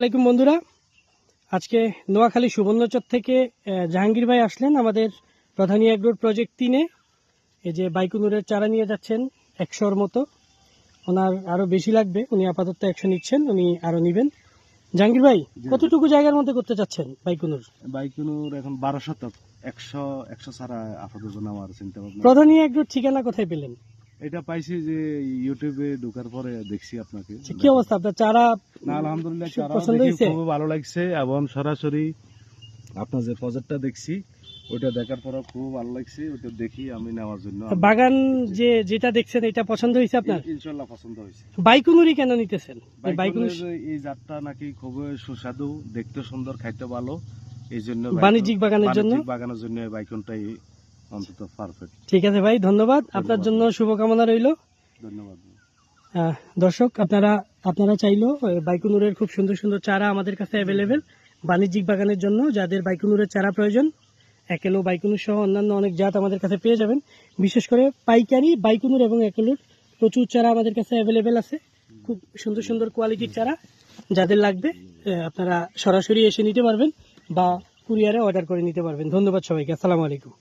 আসসালামাইকুম বন্ধুরা, আজকে নোয়াখালী সুবর্ণচর থেকে জাহাঙ্গীর ভাই আসলেন আমাদের প্রধানী এগ্রোর প্রজেক্ট 3-এ। এই যে বাইকুনুরের চারা নিয়ে যাচ্ছেন 100-র মতো। ওনার আরো বেশি লাগবে, উনি আপাতত 100 নিচ্ছেন, উনি আরো নেবেন। জাহাঙ্গীর ভাই, কতটুকু জায়গার মধ্যে করতে চাচ্ছেন বাইকুনুর? বাইকুনুর এখন 12 শতক, 100 ছাড়া আপাতত আমার চিন্তা ভাবনা। প্রধানী এগ্রোর ঠিকানা কোথায় পেলেন? এটা পাইছি যে ইউটিউবে ঢোকার পরে দেখছি আপনাকে। কি অবস্থা আপনার চারা? না, আলহামদুলিল্লাহ, চারা পছন্দ দেখে হয়েছে? খুব ভালো লাগছে এবং সরাসরি আপনার যে প্রজেক্টটা দেখছি ওইটা দেখার পরে খুব ভালো লাগছে। ওইটা দেখি আমি নেওয়ার জন্য বাগান যেটা দেখছেন এটা পছন্দ হয়েছে আপনার? ইনশাআল্লাহ পছন্দ হয়েছে। বাইকুনুরই কেন নিতেছেন? বাইকুনের এই জাতটা নাকি খুব সুস্বাদু, দেখতে সুন্দর, খাইতে ভালো, এই জন্য বাণিজ্যিক বাগানের জন্য বাইকুনটাই অন্তত পারফেক্ট। ঠিক আছে ভাই, ধন্যবাদ। আপনার জন্য শুভকামনা রইল। ধন্যবাদ। দর্শক, আপনারা চাইলেও বাইকুনুরের খুব সুন্দর সুন্দর চারা আমাদের কাছে অ্যাভেলেবেল বাণিজ্যিক বাগানের জন্য। যাদের বাইকুনুরের চারা প্রয়োজন, একেলো বাইকুনুর সহ অন্যান্য অনেক জাত আমাদের কাছে পেয়ে যাবেন। বিশেষ করে পাইকারি বাইকুনুর এবং একেলোর প্রচুর চারা আমাদের কাছে অ্যাভেলেবেল আছে। খুব সুন্দর সুন্দর কোয়ালিটির চারা যাদের লাগবে আপনারা সরাসরি এসে নিতে পারবেন বা কুরিয়ারে অর্ডার করে নিতে পারবেন। ধন্যবাদ সবাইকে। আসসালামু আলাইকুম।